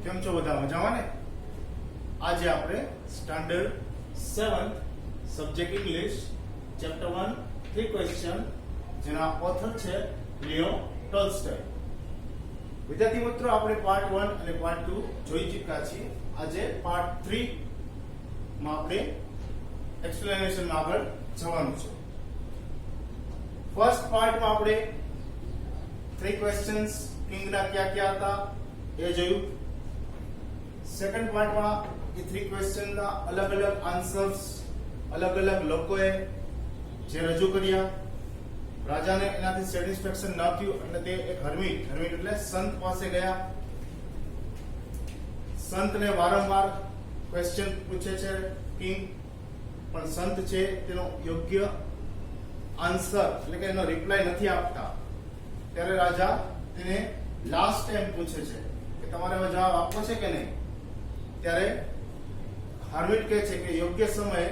કેમ છો બધા મજામાં ને? આજે આપણે standard 7th subject English chapter 1 3 question જેના ઓથર છે લિયો ટોલ્સ્ટોય. વિદ્યાર્થી મિત્રો, આપણે પાર્ટ 1 અને પાર્ટ 2 જોઈ ચૂક્યા છીએ. આજે પાર્ટ 3 માં આપણે એક્સપ્લેનેશન માં આગળ જવાનું છે. ફર્સ્ટ પાર્ટમાં આપણે 3 ક્વેશ્ચન્સ કિંગના કયા કયા હતા એ જોયું. સેકન્ડ પાર્ટમાં એ 3 ક્વેશ્ચનના અલગ અલગ આન્સર્સ અલગ અલગ લોકોએ જે રજૂ કર્યા. રાજાને એનાથી સેટિસ્ફેક્શન ન થયું એટલે તે એક હર્મિટ એટલે સંત પાસે ગયા. સંતને વારંવાર ક્વેશ્ચન પૂછે છે કિંગ, પણ સંત છે તેનો યોગ્ય આન્સર એટલે કે એનો રિપ્લાય નથી આપતા. ત્યારે રાજા તેને લાસ્ટ ટાઈમ પૂછે છે કે તમારે હવે જવાબ આપવો છે કે નહીં. ત્યારે હાર્વિટ કહે છે કે યોગ્ય સમયે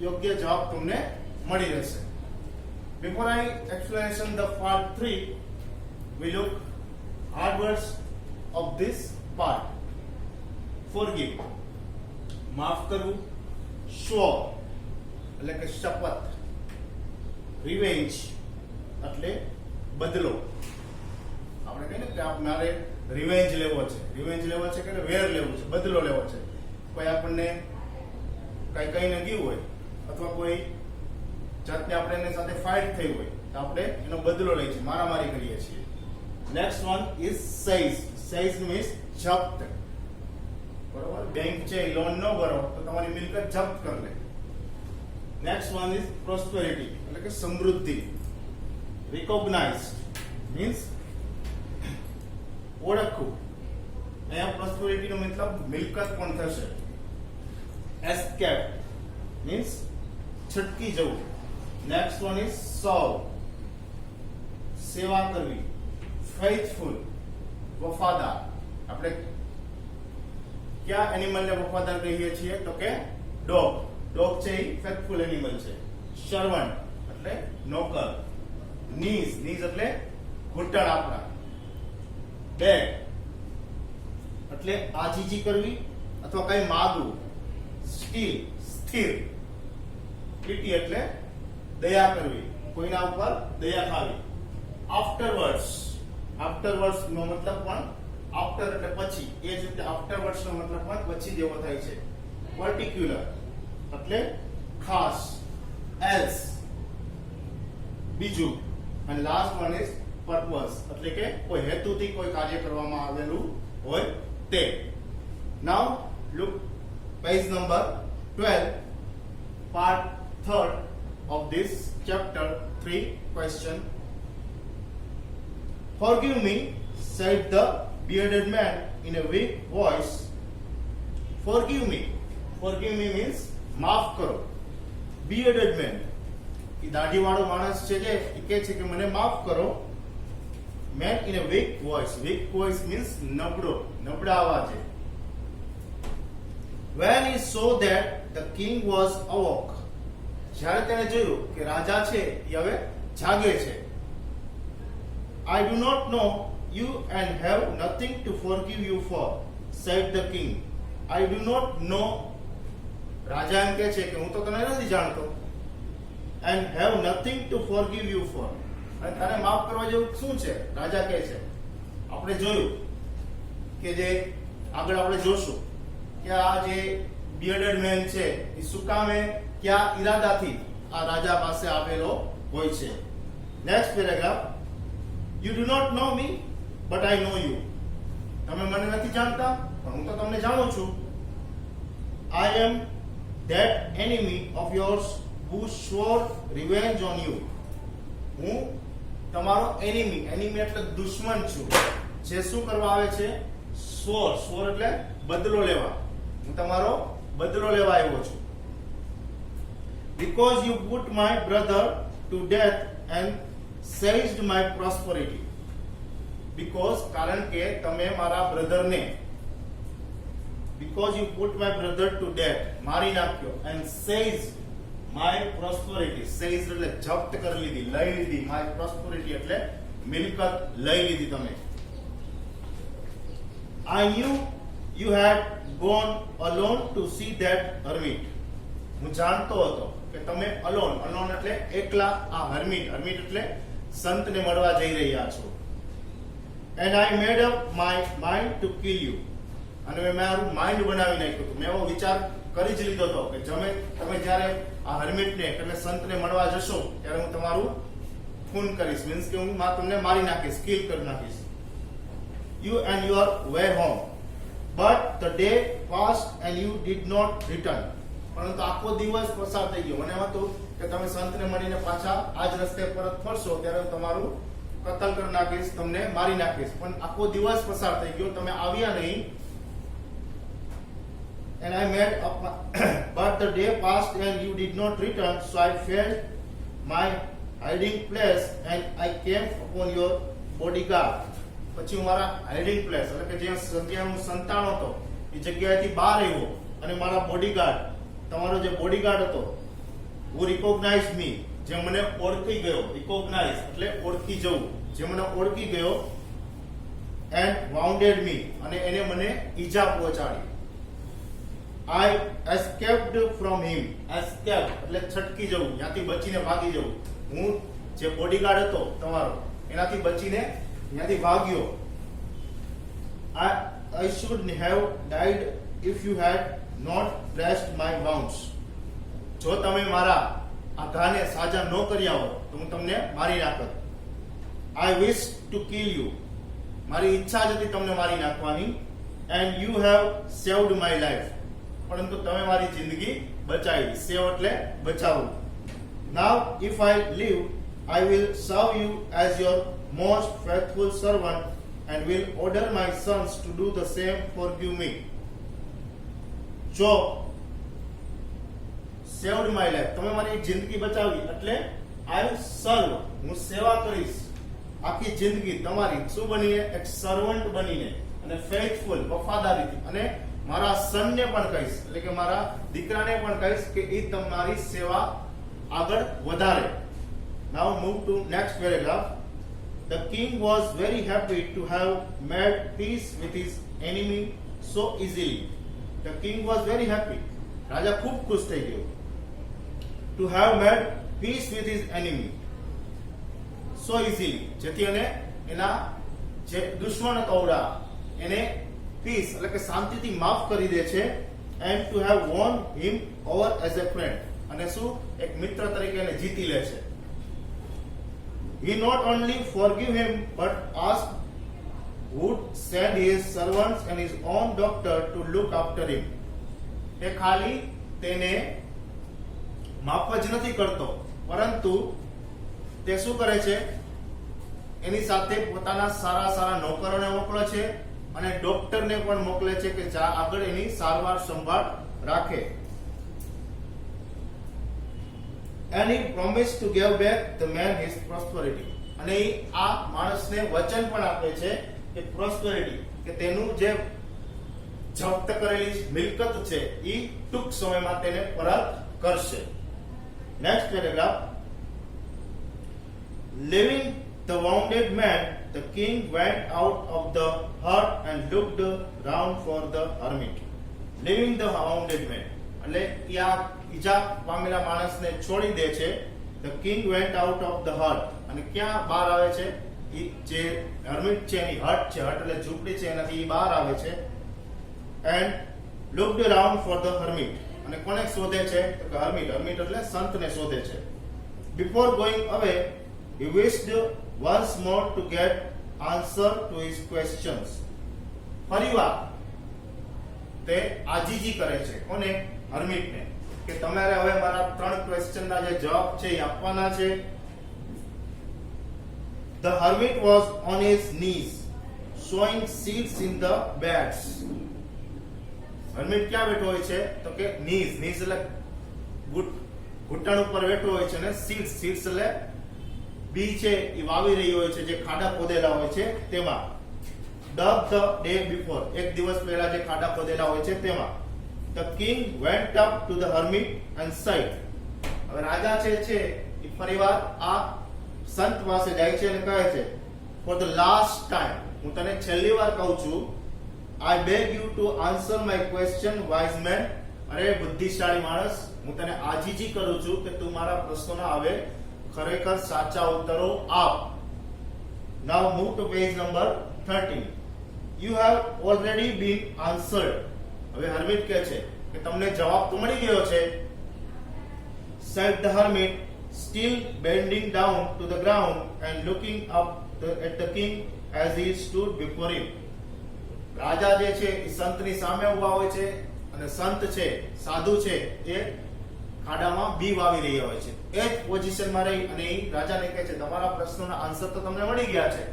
યોગ્ય જવાબ તમને મળી રહેશે. Before I explanation the part 3, we look hard words of this part. Forgive, માફ કરવું. Swear એટલે કે શપથ. Revenge એટલે બદલો. આપણે કહીએ ને કે મારે રિવેન્જ લેવો છે. રિવેન્જ લેવો છે કે વેર લેવું છે, બદલો લેવો છે. કોઈ આપણને કઈ કઈને ગયું હોય અથવા કોઈ જાતને આપણે એની સાથે ફાઇટ થઈ હોય તો આપણે એનો બદલો લઈએ છીએ, મારામારી કરીએ છીએ. Next one is size. Size means જપ્ત. બરોબર, બેંક છે લોન ન ભરો તો તમારી મિલકત જપ્ત કરી લે. નેક્સ્ટ વન ઇઝ પ્રોસ્પેરિટી એટલે કે સમૃદ્ધિ. રિકોગ્નાઇઝ મીન્સ ઓળખવું. અહીંયા પ્રોસ્પેરિટી નો મતલબ મિલકત પણ થશે. એસ્કેપ મીન્સ છટકી જવું. નેક્સ્ટ વન ઇઝ સર્વ, સેવા કરવી. ફેithful વફાદાર. આપણે કયા એનિમલને વફાદાર કહીએ છીએ તો કે ડોગ. ડોગ છે એ ફેithful એનિમલ છે. સર્વન્ટ એટલે નોકર. નીઝ એટલે ઘૂંટણ આપણા. બેગ એટલે આજીજી કરવી અથવા કઈ માગવું. સ્ટીલ સ્થિર. પીટી એટલે દયા કરવી, કોઈના ઉપર દયા ખાવી. આફ્ટરવર્ડ્સ નો મતલબ પણ આફ્ટર એટલે પછી, એ જ રીતે આફ્ટરવર્ડ્સ નો મતલબ પણ પછી જેવો થાય છે. પર્ટિક્યુલર એટલે ખાસ. એલ્સ બીજું. અને લાસ્ટ વન ઇઝ પર્પઝ એટલે કે કોઈ હેતુથી કોઈ કાર્ય કરવામાં આવેલું હોય તે. Now look page number 12, part 3rd of this chapter 3 question. Forgive me, said the bearded man in a weak voice. Forgive me means માફ કરો. bearded man એ દાઢીવાળો માણસ છે જે કહે છે કે મને માફ કરો. man in a weak voice means નબળા અવાજે. when he saw that the king was awoke, જ્યારે તેને જોયું કે રાજા છે એ હવે જાગે છે. I do not know you and have nothing to forgive you for, said the king. I do not know, રાજા એમ કહે છે કે હું તો તને નથી જાણતો. and have nothing to forgive you for, અને તારે માફ કરવા જેવું શું છે, રાજા કહે છે. આપણે જોયું કે જે આગળ આપણે જોશું કે આ જે બિયર્ડેડ મેન છે એ શું કામે કયા ઈરાદાથી આ રાજા પાસે આવેલો હોય છે. Next paragraph. You do not know me, but I know you. તમે મને નથી જાણતા પણ હું તો તમને જાણું છું. I am that enemy of yours who swore revenge on you. હું તમારો એનિમી એટલે દુશ્મન છું જે શું કરવા આવે છે, swore એટલે બદલો લેવા. હું તમારો બદલો લેવા આવ્યો છું. Because you put my brother to death and seized my prosperity. Because કારણ કે તમે મારા બ્રધરને, because you put my brother to death મારી નાખ્યો, and seized my prosperity. seized એટલે જપ્ત કરી લીધી, લઈ લીધી. my prosperity એટલે મિલકત લઈ લીધી તમે. I knew you had gone alone to see that hermit. હું જાણતો હતો કે તમે alone એટલે એકલા, આ hermit એટલે સંતને મળવા જઈ રહ્યા છો. And I made up my mind to kill you. અને મેં મારું માઇન્ડ બનાવી નાખ્યું હતું. મેં એવો વિચાર કરી જ લીધો હતો કે તમે જ્યારે આ hermitને એટલે સંતને મળવા જશો ત્યારે હું તમારું ખૂન કરીશ, મીન્સ કે હું તમને મારી નાખીશ, કિલ કરી નાખીશ. You and your way home. But the day passed and you did not return. પરંતુ આખો દિવસ પસાર થઈ ગયો. મને હતું કે તમે સંતને મળીને પાછા આ જ રસ્તે પરત ફરશો ત્યારે હું તમારું કતલ કરી નાખીશ, તમને મારી નાખીશ. પણ આખો દિવસ પસાર થઈ ગયો, તમે આવ્યા નહીં. And I made up my but the day passed and you did not return, so I fled my hiding place and I came upon your bodyguard. પછી હું મારા હાઇડિંગ પ્લેસ એટલે કે જ્યાં જગ્યાએ હું સંતાણો હતો એ જગ્યાએથી બહાર આવ્યો અને મારા બોડીગાર્ડ, તમારો જે બોડીગાર્ડ હતો, who recognized me, જે મને ઓળખી ગયો, recognize એટલે ઓળખી જવું, જે મને ઓળખી ગયો, and wounded me અને એને મને ઈજા પહોંચાડી. I escaped from him. escape એટલે છટકી જવું, ત્યાંથી બચીને ભાગી જવું. હું જે બોડીગાર્ડ હતો તમારો એનાથી બચીને ત્યાંથી ભાગ્યો. I should have died if you had not pressed my wounds. જો તમે મારા આ ઘાને સાજા ન કર્યા હોત તો હું તમને મારી નાખત. I wish to kill you. મારી ઈચ્છા જ હતી તમને મારી નાખવાની. And you have saved my life. પરંતુ તમે મારી જિંદગી બચાવી. સેવ એટલે બચાવવું. Now if I live, I will serve you as your most faithful servant and will order my sons to do the same. Forgive me. જો saved my life, તમે મારી જિંદગી બચાવી એટલે I will serve, હું સેવા કરીશ આખી જિંદગી તમારી. શું બનીને? એક સર્વન્ટ બનીને અને ફેithful, વફાદારીથી. અને મારા સનને પણ કહીશ એટલે કે મારા દીકરાને પણ કહીશ કે એ તમારી સેવા આગળ વધારે. Now move to next paragraph. The king was very happy to have made peace with his enemy so easily. The king was very happy. રાજા ખૂબ ખુશ થઈ ગયો. To have made peace with his enemy so easily. જેથી એને એના જે દુશ્મન હતો ઓડા એને પીસ એટલે કે શાંતિથી માફ કરી દે છે. And to have won him over as a friend. અને શું? એક મિત્ર તરીકે એને જીતી લે છે. He not only forgive him but asked would send his servants and his own doctor to look after him. તે ખાલી તેને માફ જ નથી કરતો પરંતુ તે શું કરે છે? એની સાથે પોતાના સારા સારા નોકરોને મોકલે છે અને ડોક્ટરને પણ મોકલે છે કે જા આગળ એની સારવાર સંભાળ રાખે. And he promised to give back the man his prosperity. અને આ માણસને વચન પણ આપે છે કે prosperity કે તેનું જે જપ્ત કરેલી મિલકત છે એ ટૂંક સમયમાં તેને પરત કરશે. Next paragraph. Leaving the wounded man, the king went out of the hut and looked round for the hermit. Leaving the wounded man એટલે આ ઈજા પામેલા માણસને છોડી દે છે. The king went out of the hut અને ક્યાં બહાર આવે છે? ઈ જે hermit છે એની હટ છે, હટ એટલે ઝૂંપડી છે, એનાથી ઈ બહાર આવે છે. And looked around for the hermit. અને કોને શોધે છે? તો કે hermit એટલે સંતને શોધે છે. Before going away, he wished once more to get answer to his questions. ફરીવાર તે આજીજી કરે છે. કોને? હર્મિટને. કે તમારે હવે મારા 3 ક્વેશ્ચનના જે જવાબ છે એ આપવાના છે. The hermit was on his knees sowing seeds in the beds. Hermite ક્યાં બેઠો હોય છે? તો કે knees એટલે ઘૂંટણ ઉપર બેઠો હોય છે ને seeds એટલે બી છે એ વાવી રહી હોય છે જે ખાડા ખોદેલા હોય છે તેમાં. Dug the day before, એક દિવસ પહેલા જે ખાડા ખોદેલા હોય છે તેમાં. The king went up to the hermit and said. હવે રાજા છે એ ફરીવાર આ સંત પાસે જાય છે અને કહે છે, for the last time, હું તને છેલ્લી વાર કહું છું, I beg you to answer my question, wise man. અરે બુદ્ધિશાળી માણસ, હું તને આજીજી કરું છું કે તું મારા પ્રશ્નોના હવે ખરેખર સાચા ઉત્તરો આપ. Now move to page number 13. You have already been answered. હવે હર્મિટ કહે છે કે તમને જવાબ તો મળી ગયો છે. Said the hermit, still bending down to the ground and looking up at the king as he stood before him. રાજા જે છે એ સંતની સામે ઊભા હોય છે અને સંત છે, સાધુ છે, એ ખાડામાં બી વાવી રહ્યા હોય છે. એ જ પોઝિશનમાં રહી અને એ રાજાને કહે છે તમારા પ્રશ્નોના આન્સર તો તમને મળી ગયા છે.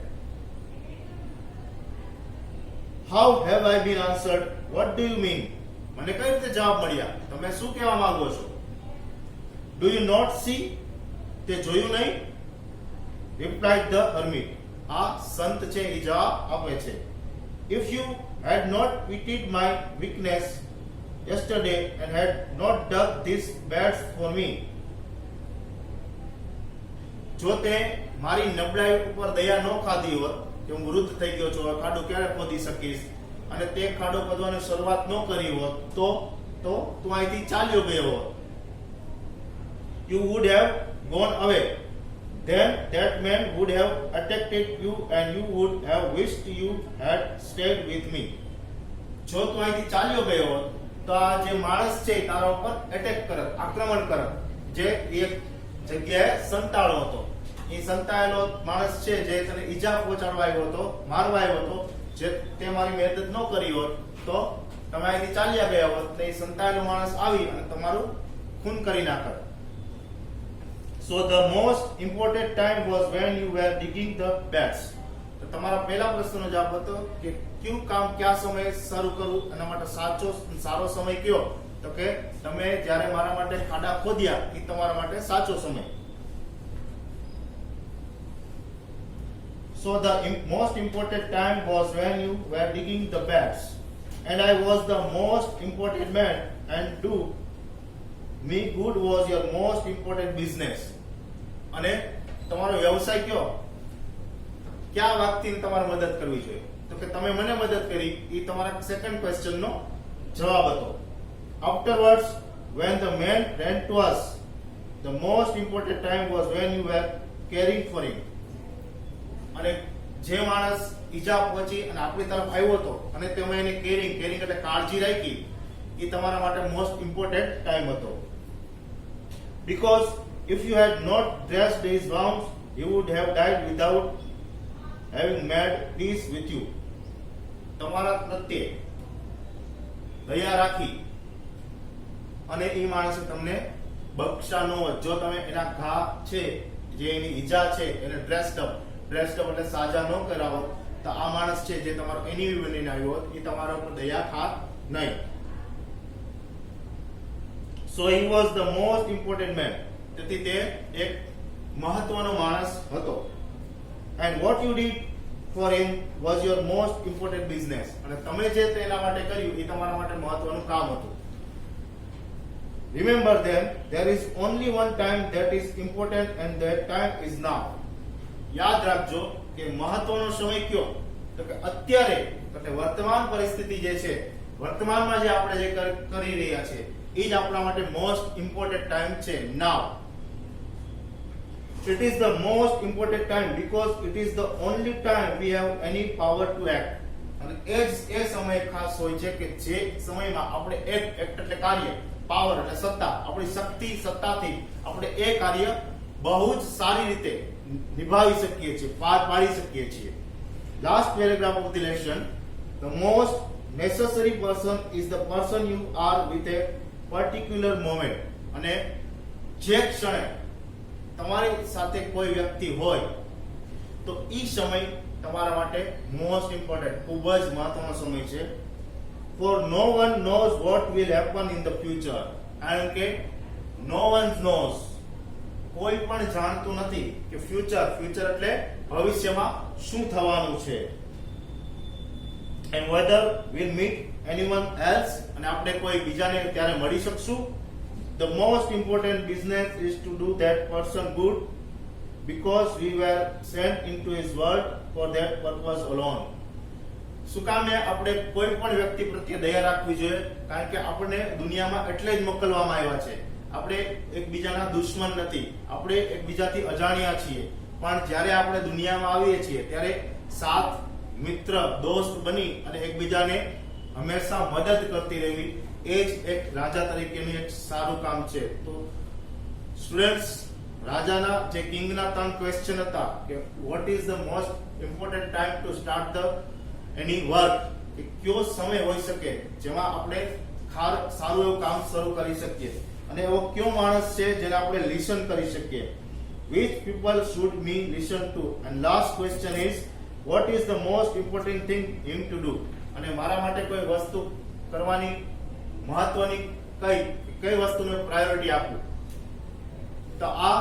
How have I been answered? What do you mean? મને કઈ રીતે જવાબ મળ્યા? તમે શું કહેવા માંગો છો? Do you not see? તે જોયું નહીં? Replied the hermit. આ સંત છે એ જવાબ આપે છે. If you had not pitied my weakness yesterday and had not dug these beds for me, જો તે મારી નબળાઈ ઉપર દયા ન ખાધી હોત કે હું વૃદ્ધ થઈ ગયો છું, ખાડો ક્યારે ખોદી શકીશ, અને તે ખાડો ખોદવાની શરૂઆત ન કરી હોત તો તું અહીંથી ચાલ્યો ગયો હોત. You would have gone away. Then that man would have attacked you and you would have wished you had stayed with me. જો તું અહીંથી ચાલ્યો ગયો હોત તો આ જે માણસ છે તારા ઉપર એટેક કરત, આક્રમણ કરત, જે એક જગ્યાએ સંતાળો હતો. એ સંતાયેલો માણસ છે જે તને ઈજા પહોંચાડવા આવ્યો હતો, મારવા આવ્યો હતો, જે તે મારી મદદ ન કરી હોત તો તમે અહીંથી ચાલ્યા ગયા હોત ને એ સંતાયેલો માણસ આવી અને તમારું ખૂન કરી નાખત. So the most important time was when you were digging the beds. તો તમારા પહેલા પ્રશ્નનો જવાબ હતો કે કયું કામ કયા સમયે શરૂ કરવું, એના માટે સારો સમય કયો? તો કે તમે જ્યારે મારા માટે ખાડા ખોદ્યા એ તમારા માટે સાચો સમય. So the most important time was when you were digging the beds, and I was the most important man, and do me good was your most important business. અને તમારો વ્યવસાય કયો? ક્યાં વ્યક્તિને તમારે મદદ કરવી જોઈએ? તો કે તમે મને મદદ કરી, એ તમારા સેકન્ડ ક્વેશ્ચનનો જવાબ હતો. Afterwards, when the man ran to us, the most important time was when you were caring for him. અને જે માણસ ઈજા પહોંચી અને આપણી તરફ આવ્યો હતો અને તમે એને કેરિંગ એટલે કાળજી રાખી, એ તમારા માટે મોસ્ટ ઇમ્પોર્ટન્ટ ટાઈમ હતો. Because if you had not dressed his wounds, he would have died without having made peace with you. તમારા પ્રત્યે દયા રાખી અને એ માણસે તમને બક્ષા ન હોત. જો તમે એના ઘા છે, જે એની ઈજા છે, એને ડ્રેસ્ડ અપ એટલે સાજા ન કર્યા હોત તો આ માણસ છે જે તમારો એનિમી બનીને આવ્યો હોત, એ તમારા ઉપર દયા ખાત નહીં. So he was the most important man. તેથી તે એક મહત્વનો માણસ હતો. And what you did for him was your most important business. અને તમે જે તેના માટે કર્યું એ તમારા માટે મહત્વનું કામ હતું. Remember then, there is only one time that is important and that time is now. યાદ રાખજો કે મહત્વનો સમય કયો? તો કે અત્યારે, એટલે વર્તમાન પરિસ્થિતિ જે છે, વર્તમાનમાં જે આપણે જે કરી રહ્યા છે એ જ આપણા માટે મોસ્ટ ઇમ્પોર્ટન્ટ ટાઈમ છે, નાવ. It is the most important time because it is the only time we have any power to act. અને એ સમય ખાસ હોય છે કે જે સમયમાં આપણે એક્ટ એટલે કાર્ય, પાવર એટલે સત્તા, આપણી શક્તિ સત્તાથી આપણે એ કાર્ય બહુ જ સારી રીતે નિભાવી શકીએ છીએ, પાર પાડી શકીએ છીએ. Last paragraph of the lesson, the most necessary person is the person you are with a particular moment. અને જે ક્ષણે તમારી સાથે કોઈ વ્યક્તિ હોય તો ઈ સમય તમારા માટે મોસ્ટ ઇમ્પોર્ટન્ટ, ખૂબ જ મહત્વનો સમય છે. For no one knows what will happen in the future. કારણ કે no one knows, કોઈ પણ જાણતું નથી કે ફ્યુચર એટલે ભવિષ્યમાં શું થવાનું છે. And whether we'll meet anyone else, અને આપણે કોઈ બીજાને ત્યારે મળી શકશું. The most important business is to do that person good because we were sent into his world for that purpose alone. શું કામે આપણે કોઈ પણ વ્યક્તિ પ્રત્યે દયા રાખવી જોઈએ? કારણ કે આપણને દુનિયામાં એટલે જ મોકલવામાં આવ્યા છે. આપણે એકબીજાના દુશ્મન નથી, આપણે એકબીજાથી અજાણ્યા છીએ, પણ જ્યારે આપણે દુનિયામાં આવીએ છીએ ત્યારે સાથ, મિત્ર, દોસ્ત બની અને એકબીજાને હંમેશા મદદ કરતી રહેવી એ જ એક રાજા તરીકેનું એક સારું કામ છે. તો સ્ટુડન્ટ્સ, રાજાના જે કિંગના 3 ક્વેશ્ચન હતા કે what is the most important time to start the any work, કે કયો સમય હોઈ શકે જેમાં આપણે સારું એવું કામ શરૂ કરી શકીએ, અને એવો કયો માણસ છે જેને આપણે લિસન કરી શકીએ. Which people should me listen to? And last question is what is the most important thing him to do? અને મારા માટે કોઈ વસ્તુ કરવાની મહત્વની કઈ વસ્તુને પ્રાયોરિટી આપવું. તો આ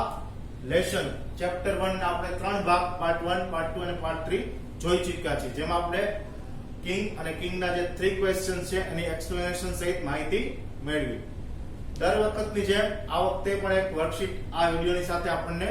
લેસન ચેપ્ટર 1 ના આપણે 3 ભાગ પાર્ટ 1, પાર્ટ 2 અને પાર્ટ 3 જોઈ ચૂક્યા છે, જેમાં આપણે કિંગ અને કિંગના જે 3 ક્વેશ્ચન છે એની એક્સપ્લેનેશન સહિત માહિતી મેળવી. દર વખતની જેમ આ વખતે પણ એક વર્કશીટ આ વિડીયોની સાથે આપણને